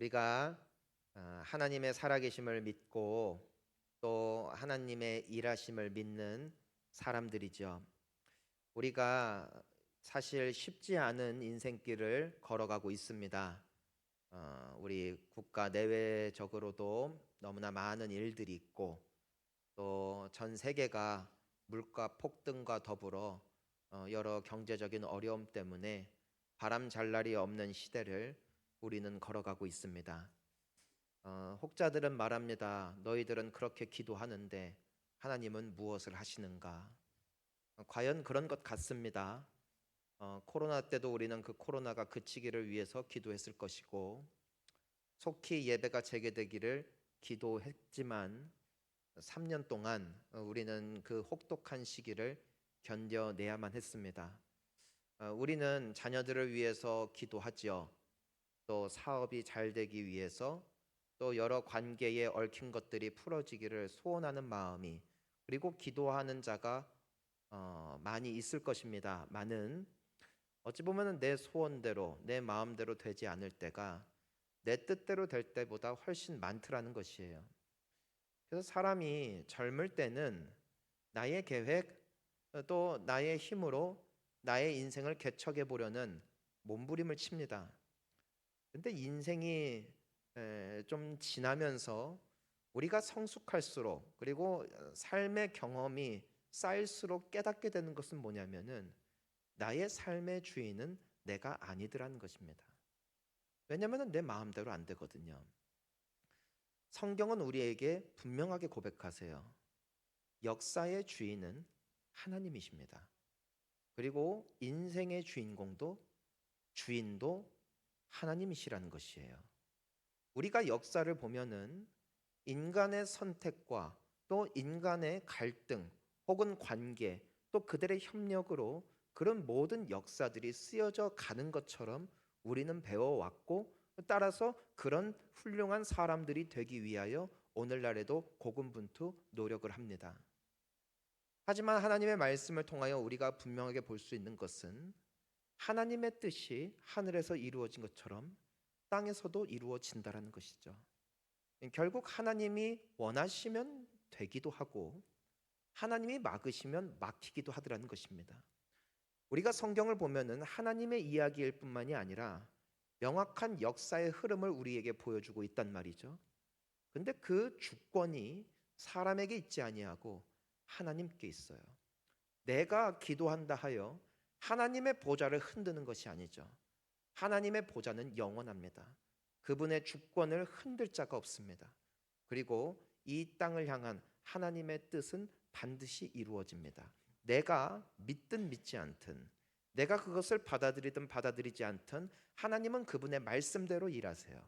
우리가 하나님의 살아계심을 믿고 또 하나님의 일하심을 믿는 사람들이죠. 우리가 사실 쉽지 않은 인생길을 걸어가고 있습니다. 우리 국가 내외적으로도 너무나 많은 일들이 있고 또 전 세계가 물가 폭등과 더불어 여러 경제적인 어려움 때문에 바람 잘 날이 없는 시대를 우리는 걸어가고 있습니다. 혹자들은 말합니다. 너희들은 그렇게 기도하는데 하나님은 무엇을 하시는가? 과연 그런 것 같습니다. 코로나 때도 우리는 그 코로나가 그치기를 위해서 기도했을 것이고 속히 예배가 재개되기를 기도했지만 3년 동안 우리는 그 혹독한 시기를 견뎌내야만 했습니다. 우리는 자녀들을 위해서 기도하지요. 또 사업이 잘 되기 위해서 또 여러 관계에 얽힌 것들이 풀어지기를 소원하는 마음이 그리고 기도하는 자가 많이 있을 것입니다. 많은 어찌 보면 내 소원대로 내 마음대로 되지 않을 때가 내 뜻대로 될 때보다 훨씬 많더라는 것이에요. 그래서 사람이 젊을 때는 나의 계획 또 나의 힘으로 나의 인생을 개척해 보려는 몸부림을 칩니다. 근데 인생이 좀 지나면서 우리가 성숙할수록 그리고 삶의 경험이 쌓일수록 깨닫게 되는 것은 뭐냐면은 나의 삶의 주인은 내가 아니더라는 것입니다. 왜냐하면 내 마음대로 안 되거든요. 성경은 우리에게 분명하게 고백하세요. 역사의 주인은 하나님이십니다. 그리고 인생의 주인도 하나님이시라는 것이에요. 우리가 역사를 보면은 인간의 선택과 또 인간의 갈등 혹은 관계 또 그들의 협력으로 그런 모든 역사들이 쓰여져 가는 것처럼 우리는 배워왔고 따라서 그런 훌륭한 사람들이 되기 위하여 오늘날에도 고군분투 노력을 합니다. 하지만 하나님의 말씀을 통하여 우리가 분명하게 볼 수 있는 것은 하나님의 뜻이 하늘에서 이루어진 것처럼 땅에서도 이루어진다라는 것이죠. 결국 하나님이 원하시면 되기도 하고 하나님이 막으시면 막히기도 하더라는 것입니다. 우리가 성경을 보면은 하나님의 이야기일 뿐만이 아니라 명확한 역사의 흐름을 우리에게 보여주고 있단 말이죠. 근데 그 주권이 사람에게 있지 아니하고 하나님께 있어요. 내가 기도한다 하여 하나님의 보좌를 흔드는 것이 아니죠. 하나님의 보좌는 영원합니다. 그분의 주권을 흔들 자가 없습니다. 그리고 이 땅을 향한 하나님의 뜻은 반드시 이루어집니다. 내가 믿든 믿지 않든 내가 그것을 받아들이든 받아들이지 않든 하나님은 그분의 말씀대로 일하세요.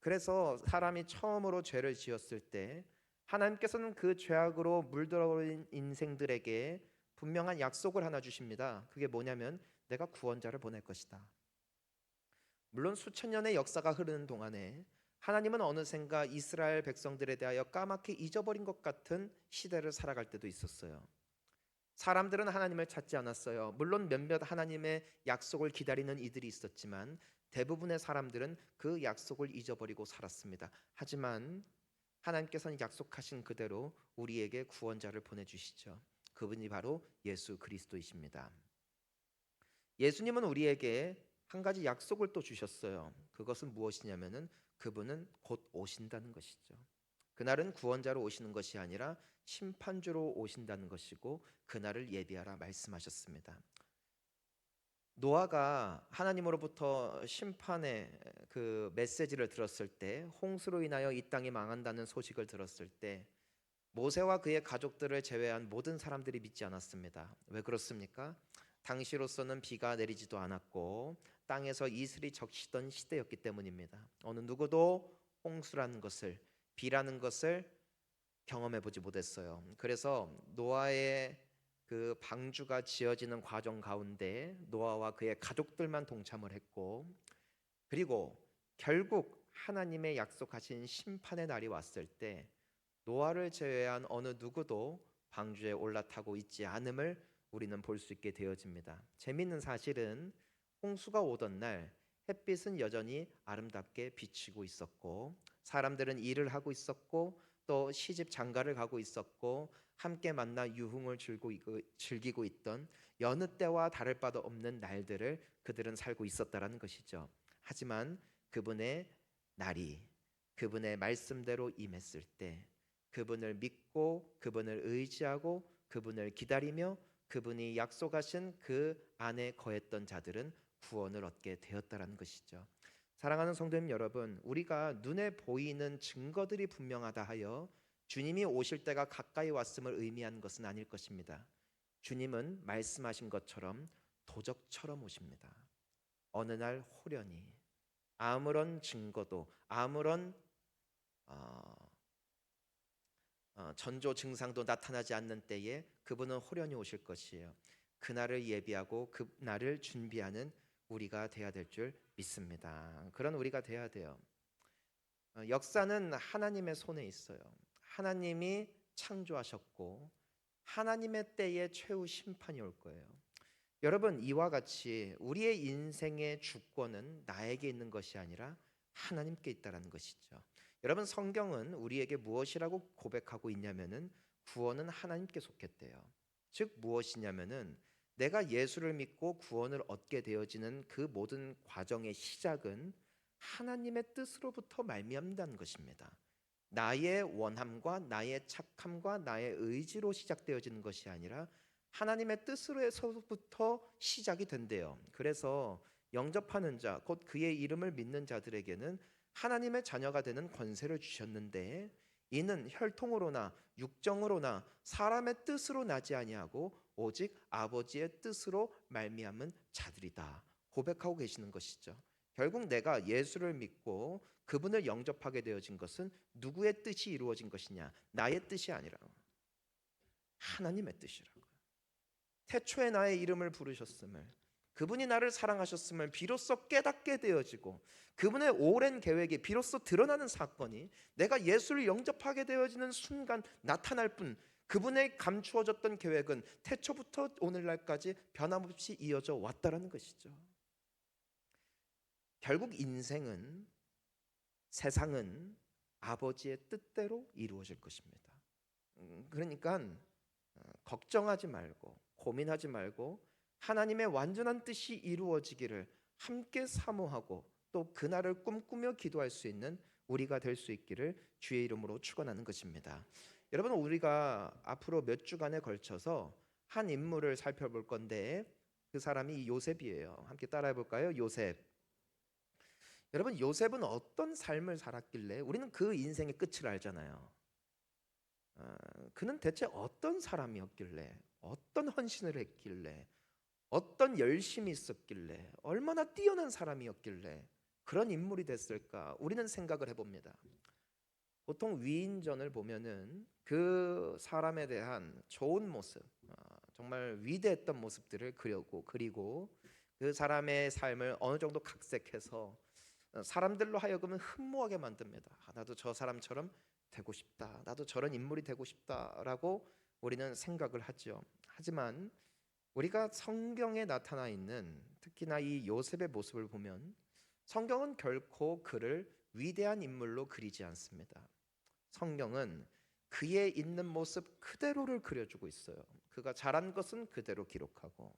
그래서 사람이 처음으로 죄를 지었을 때 하나님께서는 그 죄악으로 물들어버린 인생들에게 분명한 약속을 하나 주십니다. 그게 뭐냐면 내가 구원자를 보낼 것이다. 물론 수천 년의 역사가 흐르는 동안에 하나님은 어느샌가 이스라엘 백성들에 대하여 까맣게 잊어버린 것 같은 시대를 살아갈 때도 있었어요. 사람들은 하나님을 찾지 않았어요. 물론 몇몇 하나님의 약속을 기다리는 이들이 있었지만 대부분의 사람들은 그 약속을 잊어버리고 살았습니다. 하지만 하나님께서는 약속하신 그대로 우리에게 구원자를 보내주시죠. 그분이 바로 예수 그리스도이십니다. 예수님은 우리에게 한 가지 약속을 또 주셨어요. 그것은 무엇이냐면은 그분은 곧 오신다는 것이죠. 그날은 구원자로 오시는 것이 아니라 심판주로 오신다는 것이고 그날을 예비하라 말씀하셨습니다. 노아가 하나님으로부터 심판의 그 메시지를 들었을 때 홍수로 인하여 이 땅이 망한다는 소식을 들었을 때 모세와 그의 가족들을 제외한 모든 사람들이 믿지 않았습니다. 왜 그렇습니까? 당시로서는 비가 내리지도 않았고 땅에서 이슬이 적시던 시대였기 때문입니다. 어느 누구도 홍수라는 것을 비라는 것을 경험해 보지 못했어요. 그래서 노아의 그 방주가 지어지는 과정 가운데 노아와 그의 가족들만 동참을 했고 그리고 결국 하나님의 약속하신 심판의 날이 왔을 때 노아를 제외한 어느 누구도 방주에 올라타고 있지 않음을 우리는 볼 수 있게 되어집니다. 재미있는 사실은 홍수가 오던 날 햇빛은 여전히 아름답게 비치고 있었고 사람들은 일을 하고 있었고 또 시집 장가를 가고 있었고 함께 만나 유흥을 즐기고 있던 여느 때와 다를 바도 없는 날들을 그들은 살고 있었다라는 것이죠. 하지만 그분의 날이 그분의 말씀대로 임했을 때 그분을 믿고 그분을 의지하고 그분을 기다리며 그분이 약속하신 그 안에 거했던 자들은 구원을 얻게 되었다라는 것이죠. 사랑하는 성도님 여러분, 우리가 눈에 보이는 증거들이 분명하다 하여 주님이 오실 때가 가까이 왔음을 의미하는 것은 아닐 것입니다. 주님은 말씀하신 것처럼 도적처럼 오십니다. 어느 날 호련히 아무런 증거도 아무런 어, 전조 증상도 나타나지 않는 때에 그분은 호련히 오실 것이에요. 그날을 예비하고 그날을 준비하는 우리가 돼야 될 줄 믿습니다. 그런 우리가 돼야 돼요. 역사는 하나님의 손에 있어요. 하나님이 창조하셨고 하나님의 때에 최후 심판이 올 거예요. 여러분, 이와 같이 우리의 인생의 주권은 나에게 있는 것이 아니라 하나님께 있다라는 것이죠. 여러분, 성경은 우리에게 무엇이라고 고백하고 있냐면은 구원은 하나님께 속했대요. 즉 무엇이냐면은 내가 예수를 믿고 구원을 얻게 되어지는 그 모든 과정의 시작은 하나님의 뜻으로부터 말미암는다는 것입니다. 나의 원함과 나의 착함과 나의 의지로 시작되어지는 것이 아니라 하나님의 뜻으로서부터 시작이 된대요. 그래서 영접하는 자, 곧 그의 이름을 믿는 자들에게는 하나님의 자녀가 되는 권세를 주셨는데 이는 혈통으로나 육정으로나 사람의 뜻으로 나지 아니하고 오직 아버지의 뜻으로 말미암은 자들이다 고백하고 계시는 것이죠. 결국 내가 예수를 믿고 그분을 영접하게 되어진 것은 누구의 뜻이 이루어진 것이냐? 나의 뜻이 아니라 하나님의 뜻이라고요. 태초에 나의 이름을 부르셨음을, 그분이 나를 사랑하셨음을 비로소 깨닫게 되어지고 그분의 오랜 계획이 비로소 드러나는 사건이 내가 예수를 영접하게 되어지는 순간 나타날 뿐, 그분의 감추어졌던 계획은 태초부터 오늘날까지 변함없이 이어져 왔다라는 것이죠. 결국 인생은, 세상은 아버지의 뜻대로 이루어질 것입니다. 그러니까 걱정하지 말고 고민하지 말고 하나님의 완전한 뜻이 이루어지기를 함께 사모하고 또 그날을 꿈꾸며 기도할 수 있는 우리가 될 수 있기를 주의 이름으로 축원하는 것입니다. 여러분, 우리가 앞으로 몇 주간에 걸쳐서 한 인물을 살펴볼 건데 그 사람이 요셉이에요. 함께 따라해 볼까요? 요셉. 여러분, 요셉은 어떤 삶을 살았길래 우리는 그 인생의 끝을 알잖아요. 그는 대체 어떤 사람이었길래, 어떤 헌신을 했길래, 어떤 열심이 있었길래, 얼마나 뛰어난 사람이었길래 그런 인물이 됐을까? 우리는 생각을 해봅니다. 보통 위인전을 보면은 그 사람에 대한 좋은 모습, 정말 위대했던 모습들을 그리고 그 사람의 삶을 어느 정도 각색해서 사람들로 하여금은 흠모하게 만듭니다. 나도 저 사람처럼 되고 싶다. 나도 저런 인물이 되고 싶다라고 우리는 생각을 하죠. 하지만 우리가 성경에 나타나 있는 특히나 이 요셉의 모습을 보면 성경은 결코 그를 위대한 인물로 그리지 않습니다. 성경은 그의 있는 모습 그대로를 그려주고 있어요. 그가 잘한 것은 그대로 기록하고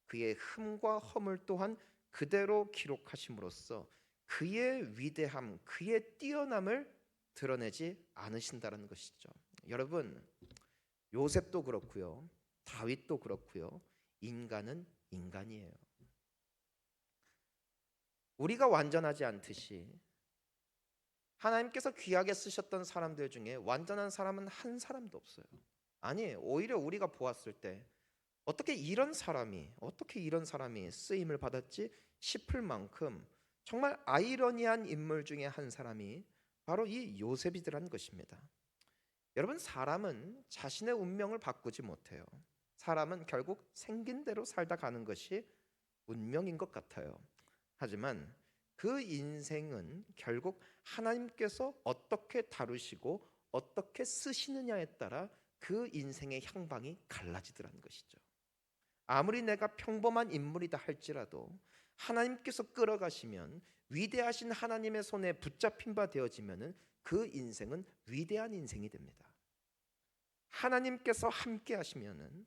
그의 흠과 허물 또한 그대로 기록하심으로써 그의 위대함, 그의 뛰어남을 드러내지 않으신다는 것이죠. 여러분, 요셉도 그렇고요, 다윗도 그렇고요, 인간은 인간이에요. 우리가 완전하지 않듯이 하나님께서 귀하게 쓰셨던 사람들 중에 완전한 사람은 한 사람도 없어요. 아니, 오히려 우리가 보았을 때 어떻게 이런 사람이 쓰임을 받았지 싶을 만큼 정말 아이러니한 인물 중에 한 사람이 바로 이 요셉이더란 것입니다. 여러분, 사람은 자신의 운명을 바꾸지 못해요. 사람은 결국 생긴 대로 살다 가는 것이 운명인 것 같아요. 하지만 그 인생은 결국 하나님께서 어떻게 다루시고 어떻게 쓰시느냐에 따라 그 인생의 향방이 갈라지더라는 것이죠. 아무리 내가 평범한 인물이다 할지라도 하나님께서 끌어가시면, 위대하신 하나님의 손에 붙잡힌 바 되어지면은 그 인생은 위대한 인생이 됩니다. 하나님께서 함께 하시면은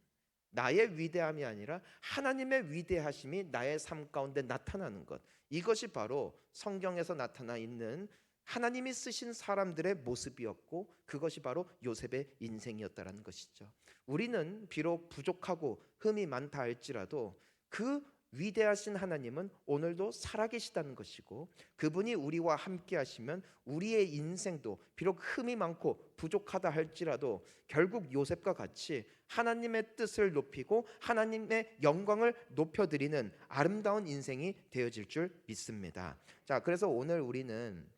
나의 위대함이 아니라 하나님의 위대하심이 나의 삶 가운데 나타나는 것, 이것이 바로 성경에서 나타나 있는 하나님이 쓰신 사람들의 모습이었고, 그것이 바로 요셉의 인생이었다라는 것이죠. 우리는 비록 부족하고 흠이 많다 할지라도 그 위대하신 하나님은 오늘도 살아계시다는 것이고, 그분이 우리와 함께 하시면 우리의 인생도 비록 흠이 많고 부족하다 할지라도 결국 요셉과 같이 하나님의 뜻을 높이고 하나님의 영광을 높여드리는 아름다운 인생이 되어질 줄 믿습니다. 자, 그래서 오늘 우리는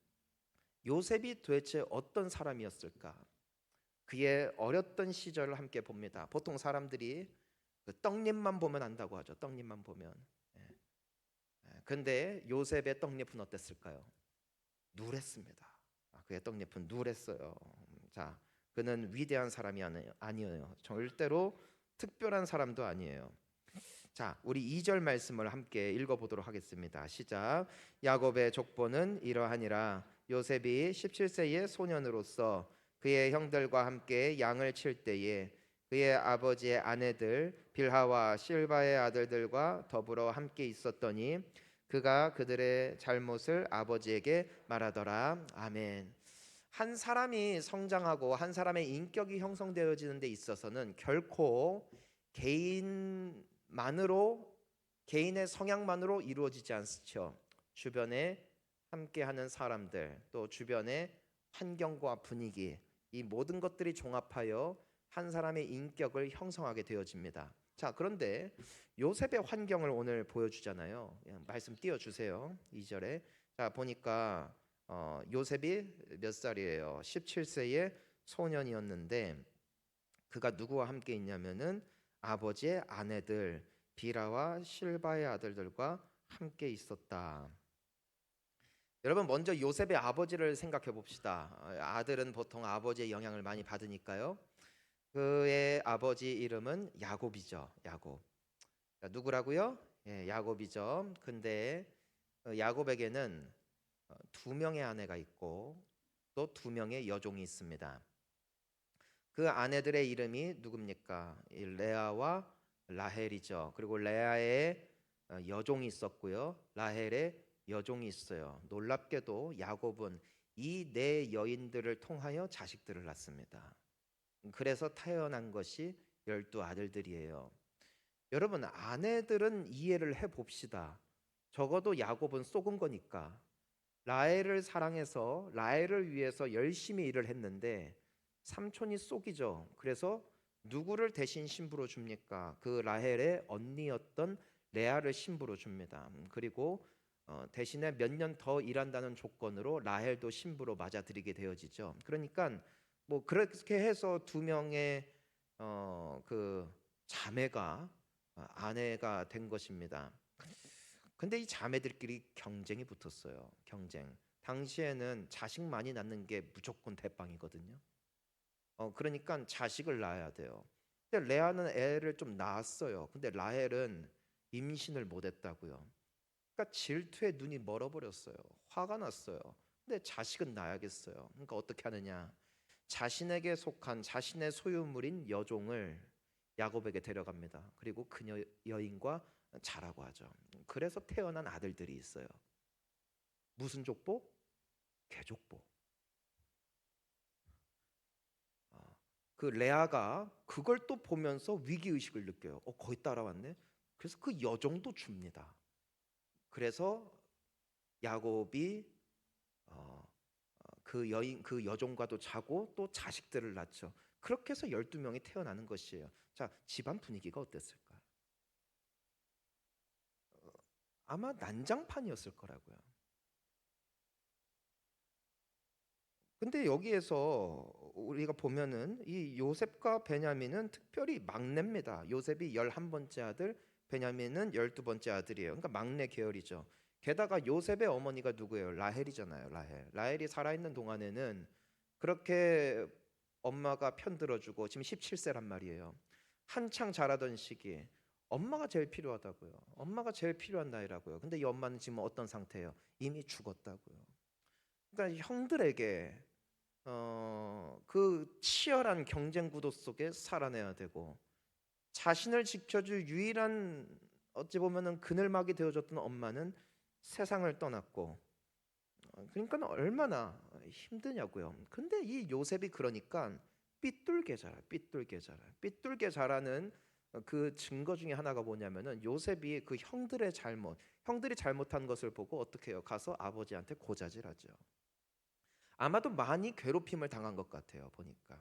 요셉이 도대체 어떤 사람이었을까? 그의 어렸던 시절을 함께 봅니다. 보통 사람들이 그 떡잎만 보면 안다고 하죠. 떡잎만 보면. 근데 요셉의 떡잎은 어땠을까요? 누랬습니다. 그의 떡잎은 누랬어요. 자, 그는 위대한 사람이 아니에요. 절대로 특별한 사람도 아니에요. 자, 우리 2절 말씀을 함께 읽어보도록 하겠습니다. 시작. 야곱의 족보는 이러하니라. 요셉이 17세의 소년으로서 그의 형들과 함께 양을 칠 때에 그의 아버지의 아내들 빌하와 실바의 아들들과 더불어 함께 있었더니 그가 그들의 잘못을 아버지에게 말하더라. 아멘. 한 사람이 성장하고 한 사람의 인격이 형성되어지는 데 있어서는 결코 개인의 성향만으로 이루어지지 않죠. 주변에 함께하는 사람들, 또 주변의 환경과 분위기, 이 모든 것들이 종합하여 한 사람의 인격을 형성하게 되어집니다. 자, 그런데 요셉의 환경을 오늘 보여주잖아요. 말씀 띄워주세요. 2절에. 자, 보니까 요셉이 몇 살이에요? 17세의 소년이었는데 그가 누구와 함께 있냐면은 아버지의 아내들 비라와 실바의 아들들과 함께 있었다. 여러분, 먼저 요셉의 아버지를 생각해 봅시다. 아들은 보통 아버지의 영향을 많이 받으니까요. 그의 아버지 이름은 야곱이죠. 야곱. 누구라고요? 야곱이죠. 근데 야곱에게는 두 명의 아내가 있고 또 두 명의 여종이 있습니다. 그 아내들의 이름이 누굽니까? 레아와 라헬이죠. 그리고 레아의 여종이 있었고요. 라헬의 여종이 있어요. 놀랍게도 야곱은 이 네 여인들을 통하여 자식들을 낳습니다. 그래서 태어난 것이 12아들들이에요. 여러분, 아내들은 이해를 해봅시다. 적어도 야곱은 속은 거니까. 라헬을 사랑해서 라헬을 위해서 열심히 일을 했는데 삼촌이 속이죠. 그래서 누구를 대신 신부로 줍니까? 그 라헬의 언니였던 레아를 신부로 줍니다. 그리고 대신에 몇 년 더 일한다는 조건으로 라헬도 신부로 맞아들이게 되어지죠. 그러니까 뭐 그렇게 해서 두 명의 그 자매가 아내가 된 것입니다. 근데 이 자매들끼리 경쟁이 붙었어요. 경쟁. 당시에는 자식 많이 낳는 게 무조건 대빵이거든요. 그러니까 자식을 낳아야 돼요. 근데 레아는 애를 좀 낳았어요. 근데 라헬은 임신을 못했다고요. 그러니까 질투에 눈이 멀어버렸어요. 화가 났어요. 근데 자식은 낳아야겠어요. 그러니까 어떻게 하느냐? 자신에게 속한 자신의 소유물인 여종을 야곱에게 데려갑니다. 그리고 그녀 여인과 자라고 하죠. 그래서 태어난 아들들이 있어요. 무슨 족보? 개족보. 그 레아가 그걸 또 보면서 위기 의식을 느껴요. 거의 따라왔네. 그래서 그 여종도 줍니다. 그래서 야곱이 그 여종과도 자고 또 자식들을 낳죠. 그렇게 해서 12명이 태어나는 것이에요. 자, 집안 분위기가 어땠을까? 아마 난장판이었을 거라고요. 근데 여기에서 우리가 보면은 이 요셉과 베냐민은 특별히 막내입니다. 요셉이 11번째 아들, 베냐민은 12번째 아들이에요. 그러니까 막내 계열이죠. 게다가 요셉의 어머니가 누구예요? 라헬이잖아요. 라헬이 살아있는 동안에는 그렇게 엄마가 편들어주고 지금 17세란 말이에요. 한창 자라던 시기 엄마가 제일 필요하다고요. 엄마가 제일 필요한 나이라고요. 근데 이 엄마는 지금 어떤 상태예요? 이미 죽었다고요. 그러니까 형들에게 그 치열한 경쟁 구도 속에 살아내야 되고, 자신을 지켜줄 유일한 어찌 보면은 그늘막이 되어줬던 엄마는 세상을 떠났고, 그러니까 얼마나 힘드냐고요. 근데 이 요셉이 그러니까 삐뚤게 자라, 삐뚤게 자라, 삐뚤게 자라는 그 증거 중에 하나가 뭐냐면은, 요셉이 그 형들이 잘못한 것을 보고 어떻게 해요? 가서 아버지한테 고자질하죠. 아마도 많이 괴롭힘을 당한 것 같아요. 보니까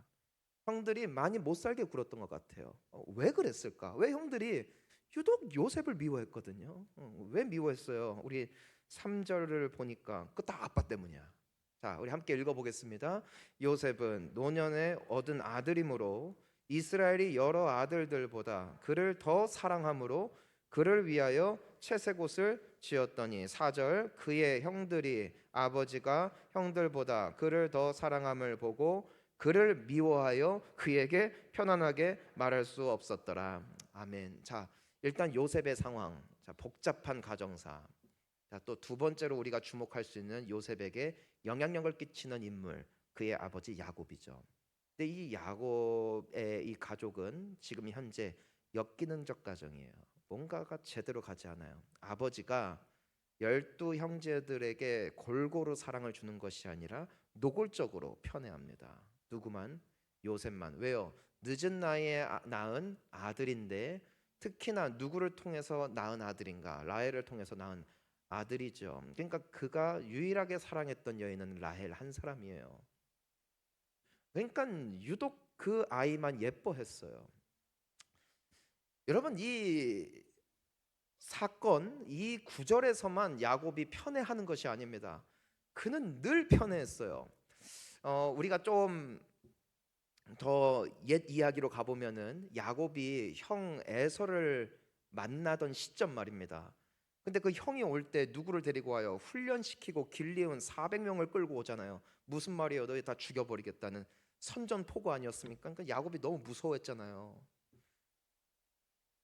형들이 많이 못 살게 굴었던 것 같아요. 왜 그랬을까? 왜 형들이 유독 요셉을 미워했거든요. 왜 미워했어요? 우리 3절을 보니까 그 다 아빠 때문이야. 자, 우리 함께 읽어보겠습니다. 요셉은 노년에 얻은 아들이므로 이스라엘이 여러 아들들보다 그를 더 사랑함으로 그를 위하여 채색옷을 지었더니, 4절, 그의 형들이 아버지가 형들보다 그를 더 사랑함을 보고 그를 미워하여 그에게 편안하게 말할 수 없었더라. 아멘. 자, 일단 요셉의 상황, 자, 복잡한 가정사. 자, 또 두 번째로 우리가 주목할 수 있는 요셉에게 영향력을 끼치는 인물, 그의 아버지 야곱이죠. 근데 이 야곱의 이 가족은 지금 현재 역기능적 가정이에요. 뭔가가 제대로 가지 않아요. 아버지가 12형제들에게 골고루 사랑을 주는 것이 아니라 노골적으로 편애합니다. 누구만? 요셉만. 왜요? 늦은 나이에 낳은 아들인데, 특히나 누구를 통해서 낳은 아들인가? 라헬을 통해서 낳은 아들이죠. 그러니까 그가 유일하게 사랑했던 여인은 라헬 한 사람이에요. 그러니까 유독 그 아이만 예뻐했어요. 여러분, 이 사건, 이 구절에서만 야곱이 편애하는 것이 아닙니다. 그는 늘 편애했어요. 우리가 좀 더 옛 이야기로 가보면은 야곱이 형 에서를 만나던 시점 말입니다. 근데 그 형이 올 때 누구를 데리고 와요? 훈련시키고 길리온 400명을 끌고 오잖아요. 무슨 말이에요? 너희 다 죽여버리겠다는 선전포고 아니었습니까? 그러니까 야곱이 너무 무서워했잖아요.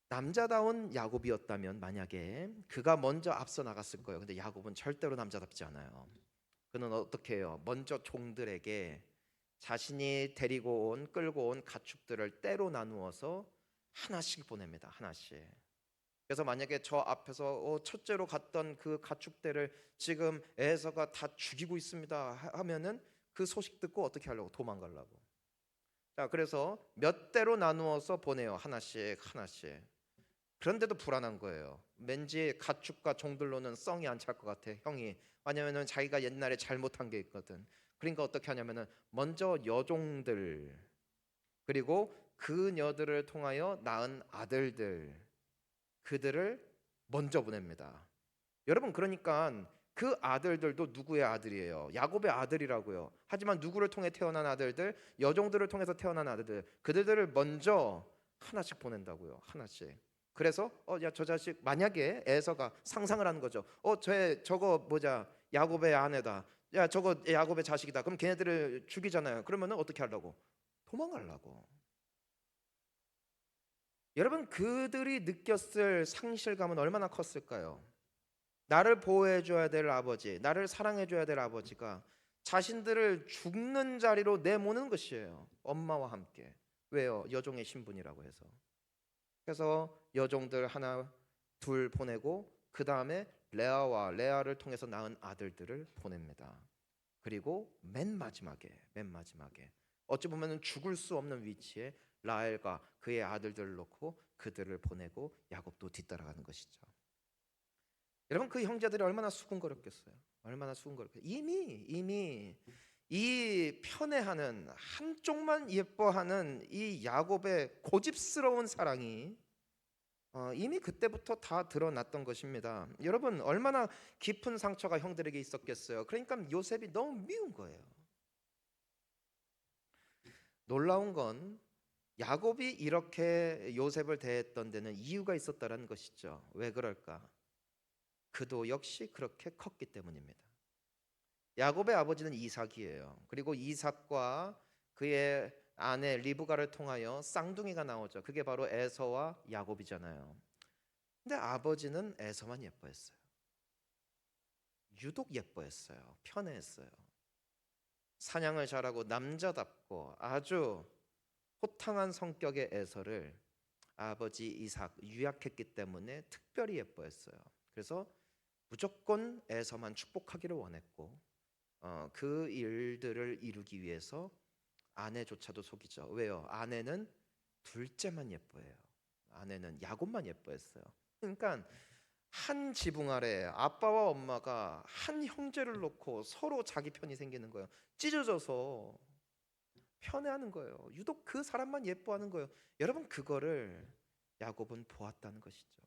남자다운 야곱이었다면 만약에 그가 먼저 앞서 나갔을 거예요. 근데 야곱은 절대로 남자답지 않아요. 그는 어떻게 해요? 먼저 종들에게 자신이 데리고 온 끌고 온 가축들을 때로 나누어서 하나씩 보냅니다. 하나씩. 그래서 만약에 저 앞에서 첫째로 갔던 그 가축대를 지금 에서가 다 죽이고 있습니다 하면은 그 소식 듣고 어떻게 하려고? 도망가려고. 자, 그래서 몇 대로 나누어서 보내요. 하나씩 하나씩. 그런데도 불안한 거예요. 왠지 가축과 종들로는 썽이 안 찰 것 같아, 형이. 왜냐면은 자기가 옛날에 잘못한 게 있거든. 그러니까 어떻게 하냐면은 먼저 여종들, 그리고 그녀들을 통하여 낳은 아들들, 그들을 먼저 보냅니다. 여러분, 그러니까 그 아들들도 누구의 아들이에요? 야곱의 아들이라고요. 하지만 누구를 통해 태어난 아들들? 여종들을 통해서 태어난 아들들. 그들을 먼저 하나씩 보낸다고요. 하나씩. 그래서 야, 저 자식, 만약에 에서가 상상을 하는 거죠. 저거 뭐자, 야곱의 아내다. 야, 저거 야곱의 자식이다. 그럼 걔네들을 죽이잖아요. 그러면은 어떻게 하려고? 도망가려고. 여러분, 그들이 느꼈을 상실감은 얼마나 컸을까요? 나를 보호해줘야 될 아버지, 나를 사랑해줘야 될 아버지가 자신들을 죽는 자리로 내모는 것이에요. 엄마와 함께. 왜요? 여종의 신분이라고 해서. 그래서 여종들 하나 둘 보내고, 그 다음에 레아를 통해서 낳은 아들들을 보냅니다. 그리고 맨 마지막에 어찌 보면 죽을 수 없는 위치에 라헬과 그의 아들들을 놓고 그들을 보내고 야곱도 뒤따라가는 것이죠. 여러분, 그 형제들이 얼마나 수군거렸겠어요. 얼마나 수군거렸겠어요. 이미 이 편애하는, 한쪽만 예뻐하는 이 야곱의 고집스러운 사랑이 이미 그때부터 다 드러났던 것입니다. 여러분, 얼마나 깊은 상처가 형들에게 있었겠어요. 그러니까 요셉이 너무 미운 거예요. 놀라운 건 야곱이 이렇게 요셉을 대했던 데는 이유가 있었다는 것이죠. 왜 그럴까? 그도 역시 그렇게 컸기 때문입니다. 야곱의 아버지는 이삭이에요. 그리고 이삭과 그의 아내 리브가를 통하여 쌍둥이가 나오죠. 그게 바로 에서와 야곱이잖아요. 근데 아버지는 에서만 예뻐했어요. 유독 예뻐했어요. 편애했어요. 사냥을 잘하고 남자답고 아주 호탕한 성격의 에서를 아버지 이삭 유약했기 때문에 특별히 예뻐했어요. 그래서 무조건 에서만 축복하기를 원했고 그 일들을 이루기 위해서 아내조차도 속이죠. 왜요? 아내는 둘째만 예뻐해요. 아내는 야곱만 예뻐했어요. 그러니까 한 지붕 아래 아빠와 엄마가 한 형제를 놓고 서로 자기 편이 생기는 거예요. 찢어져서 편애하는 거예요. 유독 그 사람만 예뻐하는 거예요. 여러분 그거를 야곱은 보았다는 것이죠.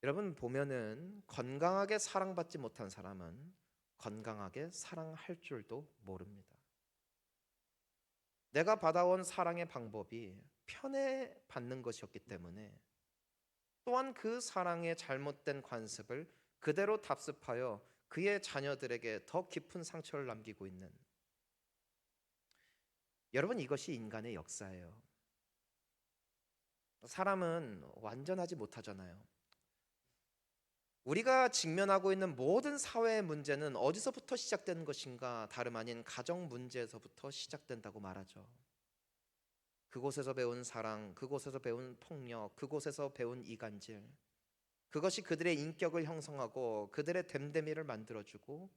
여러분 보면은 건강하게 사랑받지 못한 사람은 건강하게 사랑할 줄도 모릅니다. 내가 받아온 사랑의 방법이 편애받는 것이었기 때문에 또한 그 사랑의 잘못된 관습을 그대로 답습하여 그의 자녀들에게 더 깊은 상처를 남기고 있는, 여러분 이것이 인간의 역사예요. 사람은 완전하지 못하잖아요. 우리가 직면하고 있는 모든 사회의 문제는 어디서부터 시작되는 것인가? 다름 아닌 가정 문제에서부터 시작된다고 말하죠. 그곳에서 배운 사랑, 그곳에서 배운 폭력, 그곳에서 배운 이간질, 그것이 그들의 인격을 형성하고 그들의 됨됨이를 만들어주고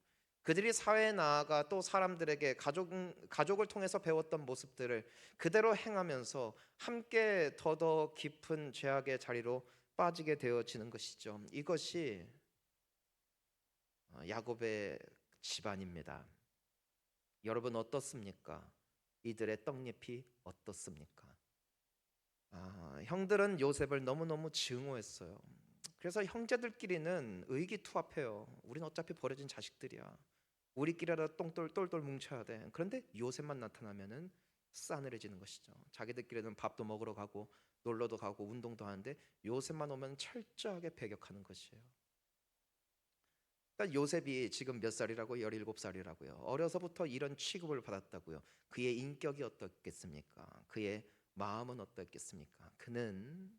그들이 사회에 나아가 또 사람들에게 가족을 통해서 배웠던 모습들을 그대로 행하면서 함께 더더 깊은 죄악의 자리로 빠지게 되어지는 것이죠. 이것이 야곱의 집안입니다. 여러분 어떻습니까? 이들의 떡잎이 어떻습니까? 형들은 요셉을 너무너무 증오했어요. 그래서 형제들끼리는 의기투합해요. 우린 어차피 버려진 자식들이야. 우리끼리라도 똘똘 뭉쳐야 돼. 그런데 요셉만 나타나면은 싸늘해지는 것이죠. 자기들끼리는 밥도 먹으러 가고 놀러도 가고 운동도 하는데 요셉만 오면 철저하게 배격하는 것이에요. 그러니까 요셉이 지금 몇 살이라고? 17살이라고요. 어려서부터 이런 취급을 받았다고요. 그의 인격이 어떻겠습니까? 그의 마음은 어떻겠습니까? 그는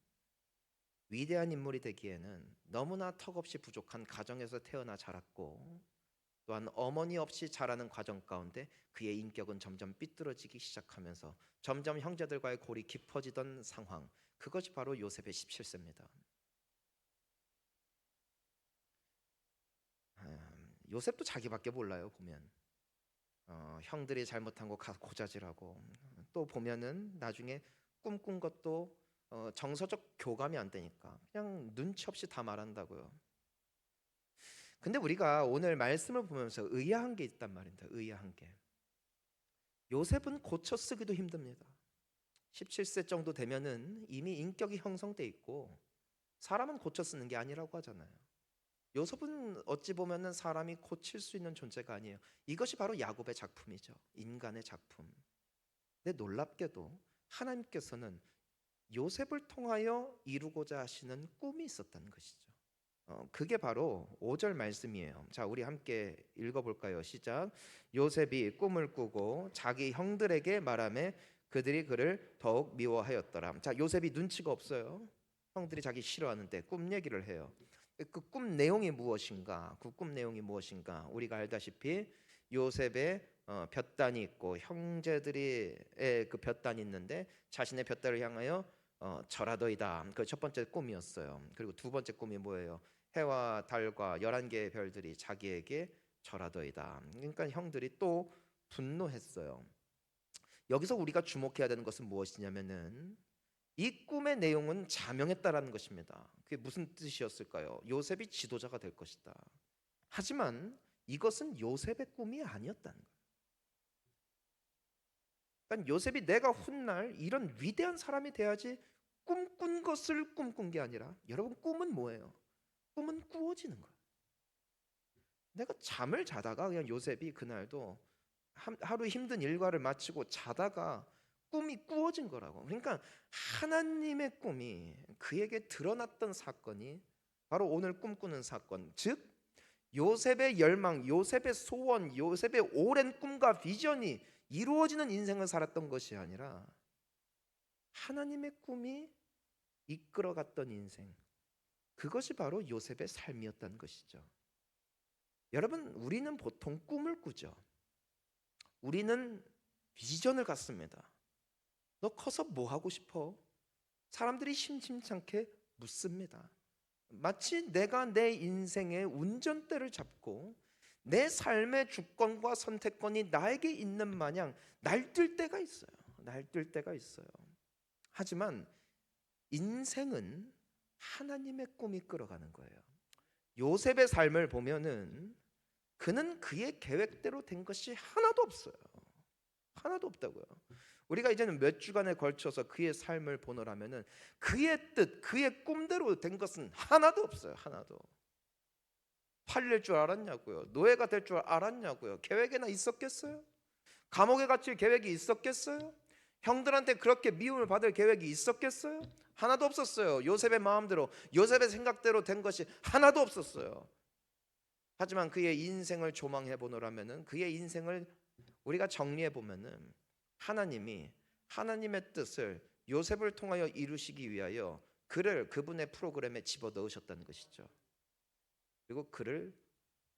위대한 인물이 되기에는 너무나 턱없이 부족한 가정에서 태어나 자랐고 또한 어머니 없이 자라는 과정 가운데 그의 인격은 점점 삐뚤어지기 시작하면서 점점 형제들과의 골이 깊어지던 상황, 그것이 바로 요셉의 17세입니다. 요셉도 자기밖에 몰라요. 보면 형들이 잘못한 거 고자질하고 또 보면은 나중에 꿈꾼 것도 정서적 교감이 안 되니까 그냥 눈치 없이 다 말한다고요. 근데 우리가 오늘 말씀을 보면서 의아한 게 있단 말입니다. 의아한 게. 요셉은 고쳐 쓰기도 힘듭니다. 17세 정도 되면은 이미 인격이 형성돼 있고 사람은 고쳐 쓰는 게 아니라고 하잖아요. 요셉은 어찌 보면은 사람이 고칠 수 있는 존재가 아니에요. 이것이 바로 야곱의 작품이죠. 인간의 작품. 근데 놀랍게도 하나님께서는 요셉을 통하여 이루고자 하시는 꿈이 있었다는 것이죠. 그게 바로 5절 말씀이에요. 자, 우리 함께 읽어볼까요? 시작. 요셉이 꿈을 꾸고 자기 형들에게 말하매 그들이 그를 더욱 미워하였더라. 자, 요셉이 눈치가 없어요. 형들이 자기 싫어하는데 꿈 얘기를 해요. 그 꿈 내용이 무엇인가? 그 꿈 내용이 무엇인가? 우리가 알다시피 요셉의 볕단이 있고 형제들의 그 볕단이 있는데 자신의 볕단을 향하여 절하더이다. 그 첫 번째 꿈이었어요. 그리고 두 번째 꿈이 뭐예요? 해와 달과 11개의 별들이 자기에게 절하더이다. 그러니까 형들이 또 분노했어요. 여기서 우리가 주목해야 되는 것은 무엇이냐면은 이 꿈의 내용은 자명했다라는 것입니다. 그게 무슨 뜻이었을까요? 요셉이 지도자가 될 것이다. 하지만 이것은 요셉의 꿈이 아니었다는 거예요. 그러니까 요셉이 내가 훗날 이런 위대한 사람이 돼야지 꿈꾼 것을 꿈꾼 게 아니라, 여러분 꿈은 뭐예요? 꿈은 꾸어지는 거예요. 내가 잠을 자다가 그냥 요셉이 그날도 하루 힘든 일과를 마치고 자다가 꿈이 꾸어진 거라고. 그러니까 하나님의 꿈이 그에게 드러났던 사건이 바로 오늘 꿈꾸는 사건, 즉 요셉의 열망, 요셉의 소원, 요셉의 오랜 꿈과 비전이 이루어지는 인생을 살았던 것이 아니라 하나님의 꿈이 이끌어갔던 인생, 그것이 바로 요셉의 삶이었다는 것이죠. 여러분, 우리는 보통 꿈을 꾸죠. 우리는 비전을 갖습니다. 너 커서 뭐 하고 싶어? 사람들이 심심찮게 묻습니다. 마치 내가 내 인생의 운전대를 잡고 내 삶의 주권과 선택권이 나에게 있는 마냥 날뛸 때가 있어요. 날뛸 때가 있어요. 하지만 인생은 하나님의 꿈이 끌어가는 거예요. 요셉의 삶을 보면은 그는 그의 계획대로 된 것이 하나도 없어요. 하나도 없다고요. 우리가 이제는 몇 주간에 걸쳐서 그의 삶을 보노라면은 그의 뜻, 그의 꿈대로 된 것은 하나도 없어요. 하나도. 팔릴 줄 알았냐고요? 노예가 될 줄 알았냐고요? 계획에나 있었겠어요? 감옥에 갇힐 계획이 있었겠어요? 형들한테 그렇게 미움을 받을 계획이 있었겠어요? 하나도 없었어요. 요셉의 마음대로, 요셉의 생각대로 된 것이 하나도 없었어요. 하지만 그의 인생을 조망해 보노라면은 그의 인생을 우리가 정리해 보면은 하나님이 하나님의 뜻을 요셉을 통하여 이루시기 위하여 그를 그분의 프로그램에 집어넣으셨다는 것이죠. 그리고 그를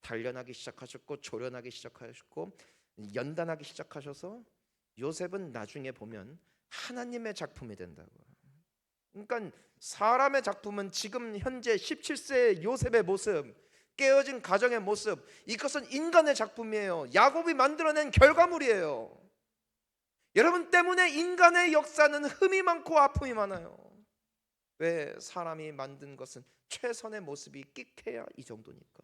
단련하기 시작하셨고 조련하기 시작하셨고 연단하기 시작하셔서 요셉은 나중에 보면 하나님의 작품이 된다고요. 그러니까 사람의 작품은 지금 현재 17세의 요셉의 모습, 깨어진 가정의 모습, 이것은 인간의 작품이에요. 야곱이 만들어낸 결과물이에요. 여러분 때문에 인간의 역사는 흠이 많고 아픔이 많아요. 왜? 사람이 만든 것은 최선의 모습이 끽해야 이 정도니까.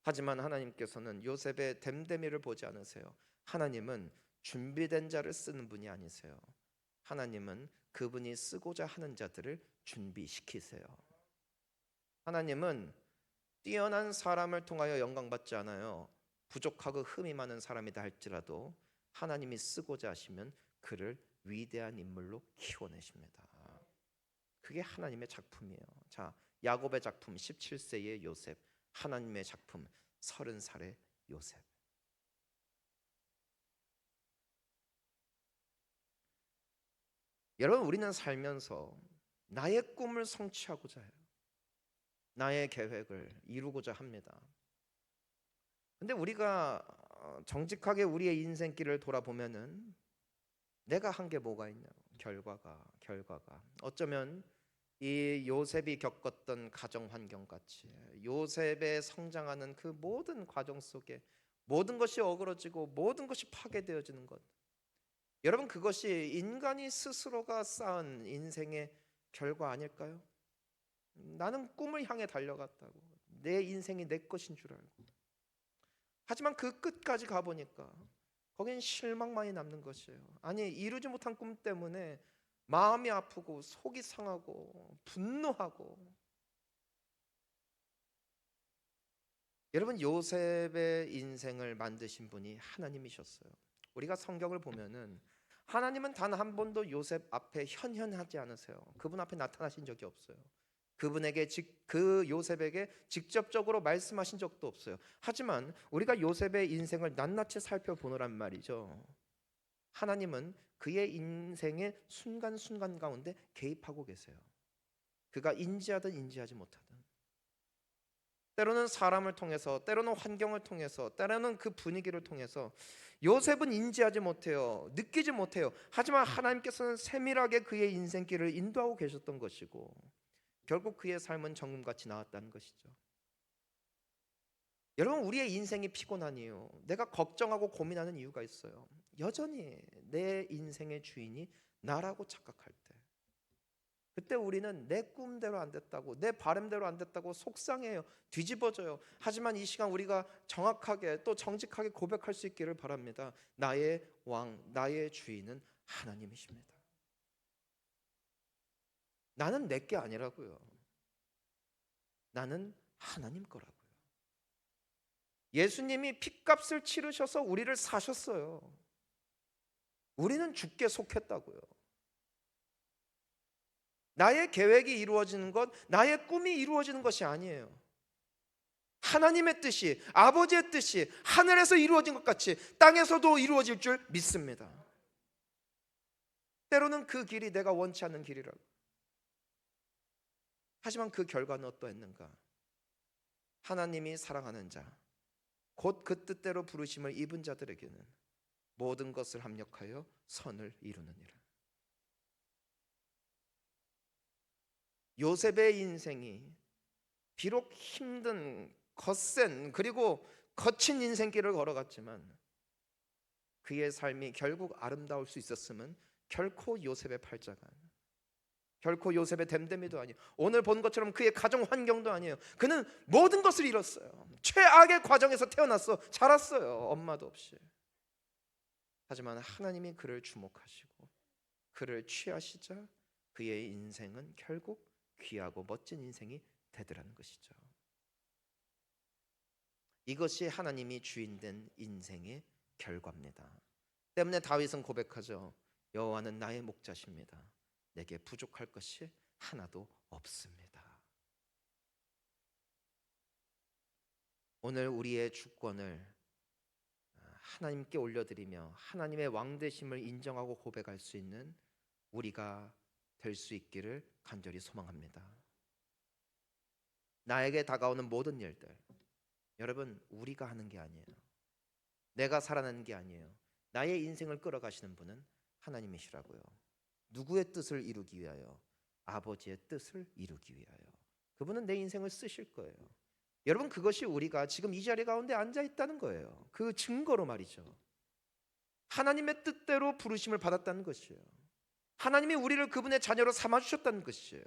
하지만 하나님께서는 요셉의 됨됨이를 보지 않으세요. 하나님은 준비된 자를 쓰는 분이 아니세요. 하나님은 그분이 쓰고자 하는 자들을 준비시키세요. 하나님은 뛰어난 사람을 통하여 영광받지 않아요. 부족하고 흠이 많은 사람이다 할지라도 하나님이 쓰고자 하시면 그를 위대한 인물로 키워내십니다. 그게 하나님의 작품이에요. 자, 야곱의 작품 17세의 요셉, 하나님의 작품 30살의 요셉. 여러분, 우리는 살면서 나의 꿈을 성취하고자 해요. 나의 계획을 이루고자 합니다. 근데 우리가 정직하게 우리의 인생길을 돌아보면은 내가 한 게 뭐가 있냐? 결과가 어쩌면 이 요셉이 겪었던 가정 환경 같이 요셉의 성장하는 그 모든 과정 속에 모든 것이 어그러지고 모든 것이 파괴되어지는 것, 여러분 그것이 인간이 스스로가 쌓은 인생의 결과 아닐까요? 나는 꿈을 향해 달려갔다고, 내 인생이 내 것인 줄 알고, 하지만 그 끝까지 가보니까 거긴 실망만이 남는 것이에요. 아니, 이루지 못한 꿈 때문에 마음이 아프고 속이 상하고 분노하고. 여러분, 요셉의 인생을 만드신 분이 하나님이셨어요. 우리가 성경을 보면은 하나님은 단 한 번도 요셉 앞에 현현하지 않으세요. 그분 앞에 나타나신 적이 없어요. 그분에게 그 요셉에게 직접적으로 말씀하신 적도 없어요. 하지만 우리가 요셉의 인생을 낱낱이 살펴보노란 말이죠. 하나님은 그의 인생의 순간순간 가운데 개입하고 계세요. 그가 인지하든 인지하지 못하든, 때로는 사람을 통해서, 때로는 환경을 통해서, 때로는 그 분위기를 통해서 요셉은 인지하지 못해요. 느끼지 못해요. 하지만 하나님께서는 세밀하게 그의 인생길을 인도하고 계셨던 것이고 결국 그의 삶은 정금같이 나왔다는 것이죠. 여러분, 우리의 인생이 피곤하니요, 내가 걱정하고 고민하는 이유가 있어요. 여전히 내 인생의 주인이 나라고 착각할 때, 그때 우리는 내 꿈대로 안 됐다고, 내 바람대로 안 됐다고 속상해요. 뒤집어져요. 하지만 이 시간 우리가 정확하게 또 정직하게 고백할 수 있기를 바랍니다. 나의 왕, 나의 주인은 하나님이십니다. 나는 내 게 아니라고요. 나는 하나님 거라고요. 예수님이 핏값을 치르셔서 우리를 사셨어요. 우리는 주께 속했다고요. 나의 계획이 이루어지는 것, 나의 꿈이 이루어지는 것이 아니에요. 하나님의 뜻이, 아버지의 뜻이 하늘에서 이루어진 것 같이 땅에서도 이루어질 줄 믿습니다. 때로는 그 길이 내가 원치 않는 길이라고. 하지만 그 결과는 어떠했는가? 하나님이 사랑하는 자, 곧 그 뜻대로 부르심을 입은 자들에게는 모든 것을 합력하여 선을 이루느니라. 요셉의 인생이 비록 힘든 거센 그리고 거친 인생길을 걸어갔지만 그의 삶이 결국 아름다울 수 있었음은 결코 요셉의 팔자가 아니에요. 결코 요셉의 댐댐이도 아니에요. 오늘 본 것처럼 그의 가정 환경도 아니에요. 그는 모든 것을 잃었어요. 최악의 과정에서 태어났어. 자랐어요. 엄마도 없이. 하지만 하나님이 그를 주목하시고 그를 취하시자 그의 인생은 결국 귀하고 멋진 인생이 되더라는 것이죠. 이것이 하나님이 주인된 인생의 결과입니다. 때문에 다윗은 고백하죠. 여호와는 나의 목자십니다. 내게 부족할 것이 하나도 없습니다. 오늘 우리의 주권을 하나님께 올려드리며 하나님의 왕되심을 인정하고 고백할 수 있는 우리가 될 수 있기를 간절히 소망합니다. 나에게 다가오는 모든 일들, 여러분, 우리가 하는 게 아니에요. 내가 살아내는 게 아니에요. 나의 인생을 끌어가시는 분은 하나님이시라고요. 누구의 뜻을 이루기 위하여? 아버지의 뜻을 이루기 위하여. 그분은 내 인생을 쓰실 거예요. 여러분, 그것이 우리가 지금 이 자리 가운데 앉아 있다는 거예요. 그 증거로 말이죠. 하나님의 뜻대로 부르심을 받았다는 것이에요. 하나님이 우리를 그분의 자녀로 삼아주셨다는 것이에요.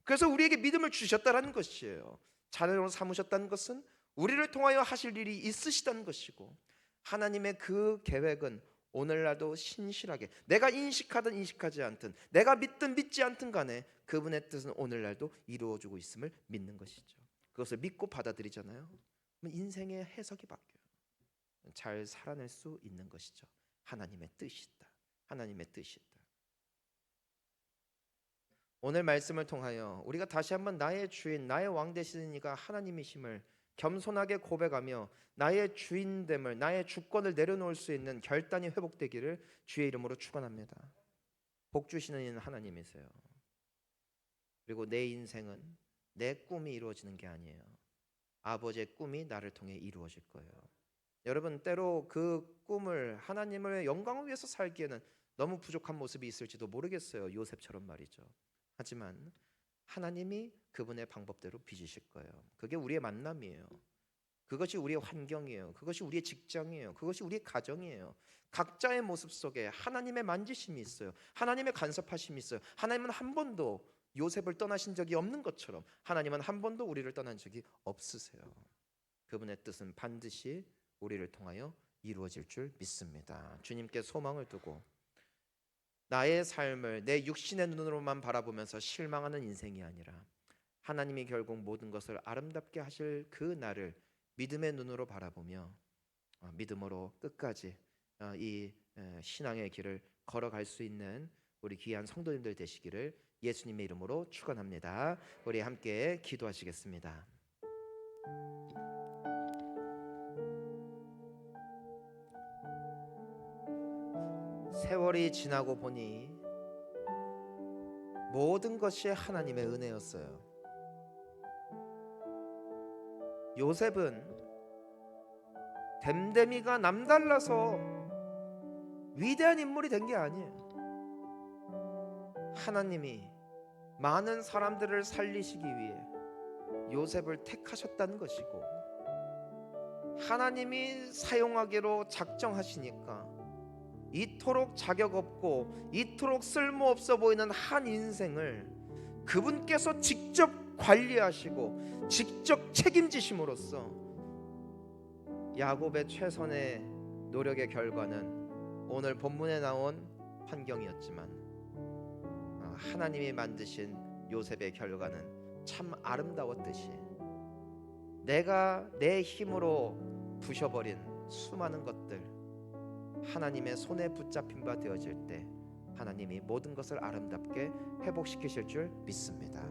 그래서 우리에게 믿음을 주셨다는 것이에요. 자녀로 삼으셨다는 것은 우리를 통하여 하실 일이 있으시다는 것이고, 하나님의 그 계획은 오늘날도 신실하게, 내가 인식하든 인식하지 않든, 내가 믿든 믿지 않든 간에 그분의 뜻은 오늘날도 이루어지고 있음을 믿는 것이죠. 그것을 믿고 받아들이잖아요. 그럼 인생의 해석이 바뀌어요. 잘 살아낼 수 있는 것이죠. 하나님의 뜻이다. 하나님의 뜻이다. 오늘 말씀을 통하여 우리가 다시 한번 나의 주인, 나의 왕 되시는 이가 하나님이심을 겸손하게 고백하며 나의 주인됨을, 나의 주권을 내려놓을 수 있는 결단이 회복되기를 주의 이름으로 축원합니다. 복 주시는 이는 하나님이세요. 그리고 내 인생은 내 꿈이 이루어지는 게 아니에요. 아버지의 꿈이 나를 통해 이루어질 거예요. 여러분, 때로 그 꿈을 하나님의 영광을 위해서 살기에는 너무 부족한 모습이 있을지도 모르겠어요. 요셉처럼 말이죠. 하지만 하나님이 그분의 방법대로 빚으실 거예요. 그게 우리의 만남이에요. 그것이 우리의 환경이에요. 그것이 우리의 직장이에요. 그것이 우리의 가정이에요. 각자의 모습 속에 하나님의 만지심이 있어요. 하나님의 간섭하심이 있어요. 하나님은 한 번도 요셉을 떠나신 적이 없는 것처럼 하나님은 한 번도 우리를 떠난 적이 없으세요. 그분의 뜻은 반드시 우리를 통하여 이루어질 줄 믿습니다. 주님께 소망을 두고 나의 삶을 내 육신의 눈으로만 바라보면서 실망하는 인생이 아니라 하나님이 결국 모든 것을 아름답게 하실 그 날을 믿음의 눈으로 바라보며 믿음으로 끝까지 이 신앙의 길을 걸어갈 수 있는 우리 귀한 성도님들 되시기를 예수님의 이름으로 축원합니다. 우리 함께 기도하시겠습니다. 세월이 지나고 보니 모든 것이 하나님의 은혜였어요. 요셉은 댐댐이가 남달라서 위대한 인물이 된 게 아니에요. 하나님이 많은 사람들을 살리시기 위해 요셉을 택하셨다는 것이고, 하나님이 사용하기로 작정하시니까 이토록 자격 없고 이토록 쓸모없어 보이는 한 인생을 그분께서 직접 관리하시고 직접 책임지심으로써 야곱의 최선의 노력의 결과는 오늘 본문에 나온 환경이었지만 하나님이 만드신 요셉의 결과는 참 아름다웠듯이 내가 내 힘으로 부셔버린 수많은 것들 하나님의 손에 붙잡힌 바 되어질 때 하나님이 모든 것을 아름답게 회복시키실 줄 믿습니다.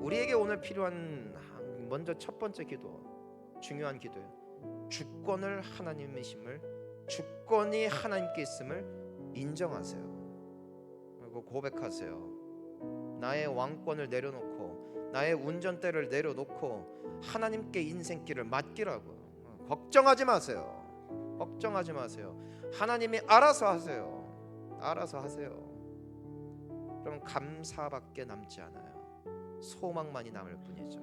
우리에게 오늘 필요한 먼저 첫 번째 기도, 중요한 기도예요. 주권을 하나님이심을, 주권이 하나님께 있음을 인정하세요. 그리고 고백하세요. 나의 왕권을 내려놓고 나의 운전대를 내려놓고 하나님께 인생길을 맡기라고요. 걱정하지 마세요. 걱정하지 마세요. 하나님이 알아서 하세요. 알아서 하세요. 그럼 감사밖에 남지 않아요. 소망만이 남을 뿐이죠.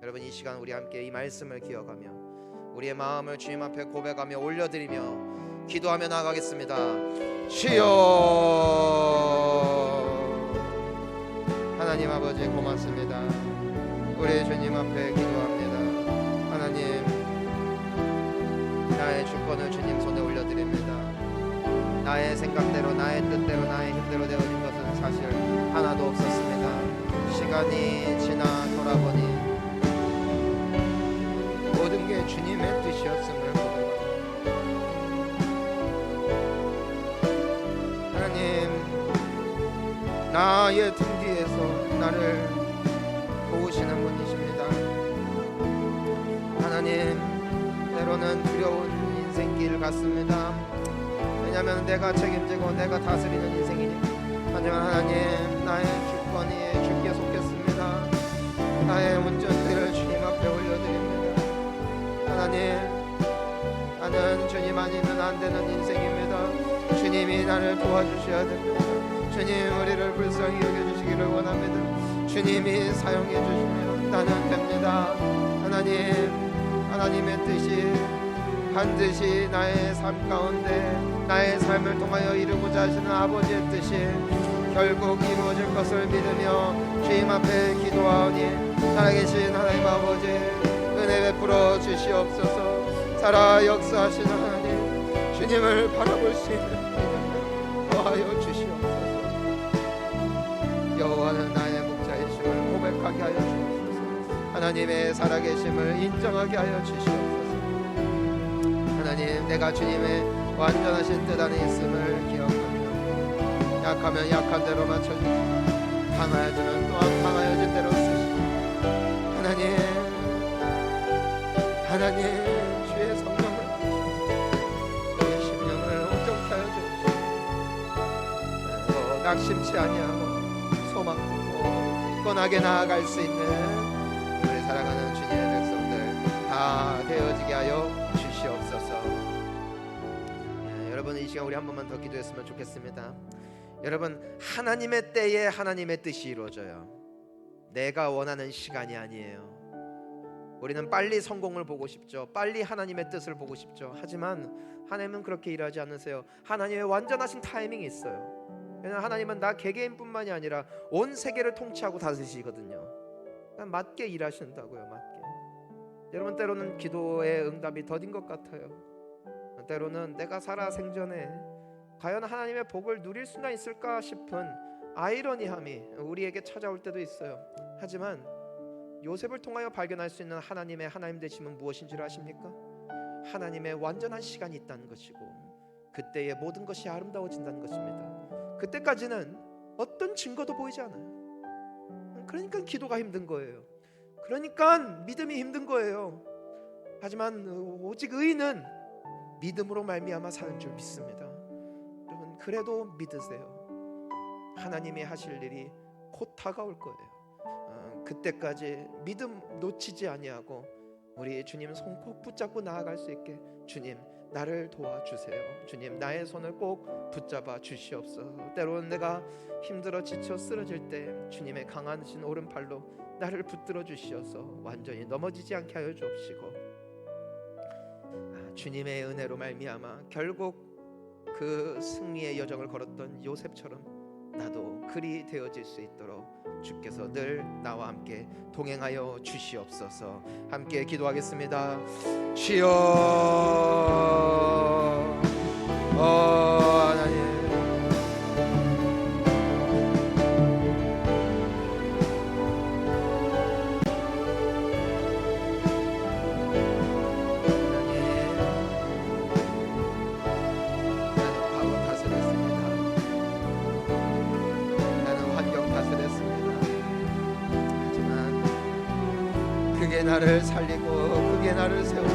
여러분, 이 시간 우리 함께 이 말씀을 기억하며 우리의 마음을 주님 앞에 고백하며 올려드리며 기도하며 나아가겠습니다. 주여, 하나님 아버지 고맙습니다. 우리 주님 앞에 기도합니다. 하나님, 나의 주권을 주님 손에 올려드립니다. 나의 생각대로, 나의 뜻대로, 나의 힘대로 되어진 것은 사실 하나도 없었습니다. 시간이 지나 돌아보니 모든 게 주님의 뜻이었음을 고백합니다. 하나님, 나의 등 뒤에서 나를 도우시는 분이십니다. 하나님, 때로는 두려운 인생길 같습니다. 왜냐하면 내가 책임지고 내가 다스리는 인생이니. 하지만 하나님, 나의 주권이 주께 속했습니다. 나의 운전대를 주님 앞에 올려드립니다. 하나님, 나는 주님 아니면 안 되는 인생입니다. 주님이 나를 도와주셔야 됩니다. 주님, 우리를 불쌍히 여겨주시기를 원합니다. 주님이 사용해 주시면 나는 됩니다. 하나님, 하나님의 뜻이 반드시 나의 삶 가운데 나의 삶을 통하여 이루고자 하시는 아버지의 뜻이 결국 이루어질 것을 믿으며 주님 앞에 기도하오니, 살아계신 하나님 아버지, 은혜 베풀어 주시옵소서. 살아 역사하시는 하나님, 주님을 바라볼 수 있는 믿음을 더하여 주시옵소서. 여호와는 나의 목자이심을 고백하게 하여 주옵소서. 하나님의 살아계심을 인정하게 하여 주시옵소서. 하나님, 내가 주님의 완전하신 뜻 안에 있음을 기억합니다. 약하면 약한 대로 맞춰주시고 강하여지는 또한 강하여진 대로 쓰시고, 하나님 주의 성령을 우리 심령을 온전케 하여 주옵소서. 낙심치 아니하고 소망 품고 굳건하게 나아갈 수 있는 우리 살아가는 주님의 백성들 다 되어지게 하여 주시옵소서. 여러분, 이 시간 우리 한 번만 더 기도했으면 좋겠습니다. 여러분, 하나님의 때에 하나님의 뜻이 이루어져요. 내가 원하는 시간이 아니에요. 우리는 빨리 성공을 보고 싶죠. 빨리 하나님의 뜻을 보고 싶죠. 하지만 하나님은 그렇게 일하지 않으세요. 하나님의 완전하신 타이밍이 있어요. 왜냐하면 하나님은 나 개개인뿐만이 아니라 온 세계를 통치하고 다스리시거든요. 맞게 일하신다고요. 맞게. 여러분, 때로는 기도의 응답이 더딘 것 같아요. 때로는 내가 살아 생전에 과연 하나님의 복을 누릴 수나 있을까 싶은 아이러니함이 우리에게 찾아올 때도 있어요. 하지만 요셉을 통하여 발견할 수 있는 하나님의 하나님 되심은 무엇인지를 아십니까? 하나님의 완전한 시간이 있다는 것이고, 그때의 모든 것이 아름다워진다는 것입니다. 그때까지는 어떤 증거도 보이지 않아요. 그러니까 기도가 힘든 거예요. 그러니까 믿음이 힘든 거예요. 하지만 오직 의인은 믿음으로 말미암아 사는 줄 믿습니다. 여러분, 그래도 믿으세요. 하나님이 하실 일이 곧 다가올 거예요. 그때까지 믿음 놓치지 아니하고 우리 주님 손 꼭 붙잡고 나아갈 수 있게, 주님 나를 도와주세요. 주님 나의 손을 꼭 붙잡아 주시옵소서. 때로는 내가 힘들어 지쳐 쓰러질 때 주님의 강하신 오른팔로 나를 붙들어 주시어서 완전히 넘어지지 않게 하여 주옵시고, 주님의 은혜로 말미암아 결국 그 승리의 여정을 걸었던 요셉처럼 나도 그리 되어질 수 있도록 주께서 늘 나와 함께 동행하여 주시옵소서. 함께 기도하겠습니다. 주여, 하나님, 그게 나를 살리고 그게 나를 세우며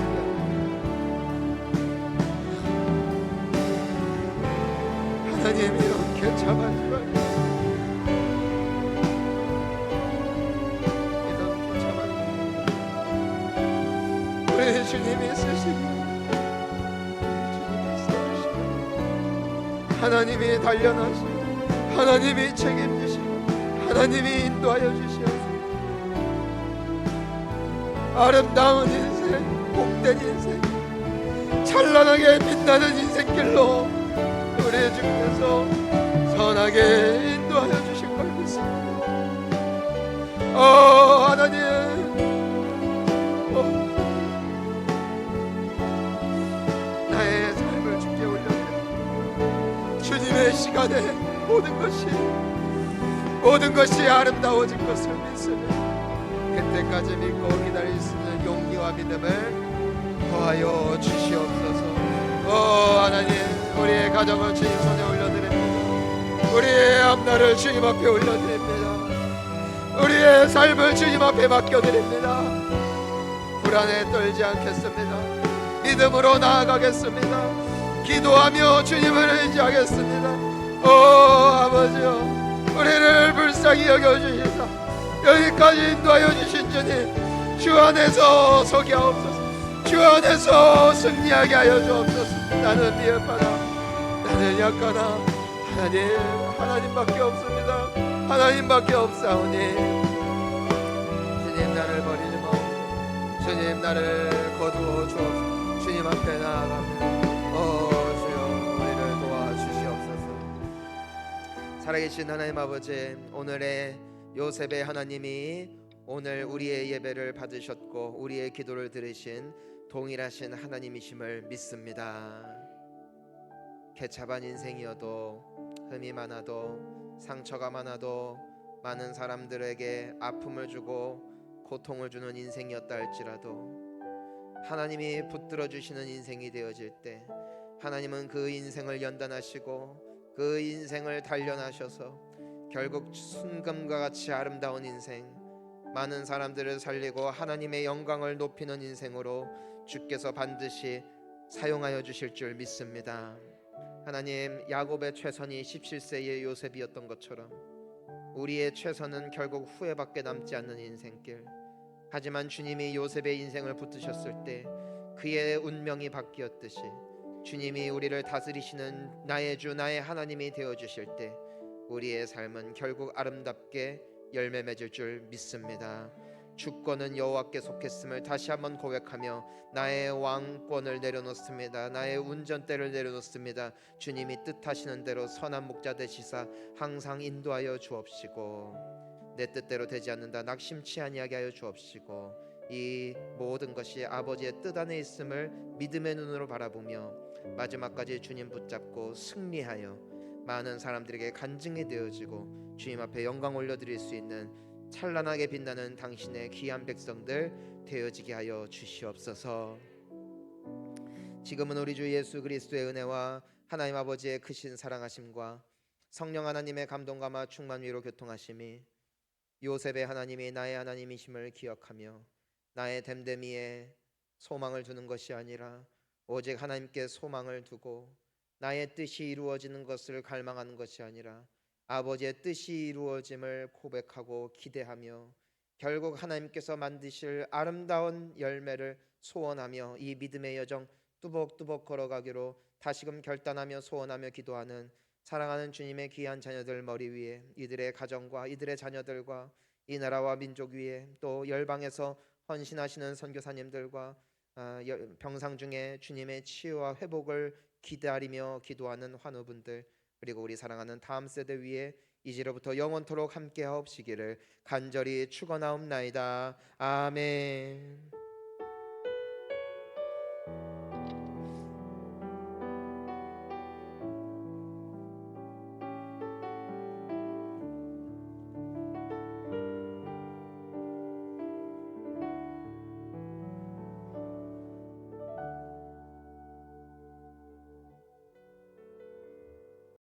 하나님 이렇게 잡아주라. 주님이 쓰시고 하나님이 단련하시고 하나님이 책임지시고 하나님이 인도하여 주시옵소서. 아름다운 인생, 복된 인생, 찬란하게 빛나는 인생길로 우리 주께서 선하게 인도하여 주실 걸 믿습니다. 하나님, 나의 삶을 주께 올려드립니다. 주님의 시간에 모든 것이 아름다워질 것을 믿습니다. 그때까지 믿고 기다릴 수 있는 용기와 믿음을 더하여 주시옵소서. 하나님, 우리의 가정을 주님 손에 올려드립니다. 우리의 앞날을 주님 앞에 올려드립니다. 우리의 삶을 주님 앞에 맡겨드립니다. 불안에 떨지 않겠습니다. 믿음으로 나아가겠습니다. 기도하며 주님을 의지하겠습니다. 아버지여, 우리를 불쌍히 여겨주시사 여기까지 인도하여 주신 주님, 주 안에서 서게 하옵소서. 주 안에서 승리하게 하여 주옵소서. 나는 미흡하다, 나는 약하다. 하나님밖에 없습니다. 하나님밖에 없사오니 주님, 나를 버리지 마옵소서. 주님, 나를 거두어 주옵소서. 주님 앞에 나아갑니다. 주여, 우리를 도와주시옵소서. 살아계신 하나님 아버지, 오늘의 요셉의 하나님이 오늘 우리의 예배를 받으셨고 우리의 기도를 들으신 동일하신 하나님이심을 믿습니다. 개차반 인생이어도 흠이 많아도 상처가 많아도 많은 사람들에게 아픔을 주고 고통을 주는 인생이었다 할지라도 하나님이 붙들어 주시는 인생이 되어질 때 하나님은 그 인생을 연단하시고 그 인생을 단련하셔서 결국 순금과 같이 아름다운 인생, 많은 사람들을 살리고 하나님의 영광을 높이는 인생으로 주께서 반드시 사용하여 주실 줄 믿습니다. 하나님, 야곱의 최선이 17세의 요셉이었던 것처럼 우리의 최선은 결국 후회밖에 남지 않는 인생길. 하지만 주님이 요셉의 인생을 붙드셨을 때 그의 운명이 바뀌었듯이 주님이 우리를 다스리시는 나의 주 나의 하나님이 되어주실 때 우리의 삶은 결국 아름답게 열매 맺을 줄 믿습니다. 주권은 여호와께 속했음을 다시 한번 고백하며 나의 왕권을 내려놓습니다. 나의 운전대를 내려놓습니다. 주님이 뜻하시는 대로 선한 목자 되시사 항상 인도하여 주옵시고 내 뜻대로 되지 않는다 낙심치 아니하게 하여 주옵시고 이 모든 것이 아버지의 뜻 안에 있음을 믿음의 눈으로 바라보며 마지막까지 주님 붙잡고 승리하여 많은 사람들에게 간증이 되어지고 주님 앞에 영광 올려드릴 수 있는 찬란하게 빛나는 당신의 귀한 백성들 되어지게 하여 주시옵소서. 지금은 우리 주 예수 그리스도의 은혜와 하나님 아버지의 크신 사랑하심과 성령 하나님의 감동감화 충만 위로 교통하심이 요셉의 하나님이 나의 하나님이심을 기억하며 나의 댐댐이에 소망을 두는 것이 아니라 오직 하나님께 소망을 두고 나의 뜻이 이루어지는 것을 갈망하는 것이 아니라 아버지의 뜻이 이루어짐을 고백하고 기대하며 결국 하나님께서 만드실 아름다운 열매를 소원하며 이 믿음의 여정 뚜벅뚜벅 걸어가기로 다시금 결단하며 소원하며 기도하는 사랑하는 주님의 귀한 자녀들 머리 위에 이들의 가정과 이들의 자녀들과 이 나라와 민족 위에 또 열방에서 헌신하시는 선교사님들과 병상 중에 주님의 치유와 회복을 기다리며 기도하는 환우분들 그리고 우리 사랑하는 다음 세대 위에 이제로부터 영원토록 함께하옵시기를 간절히 축원하옵나이다. 아멘.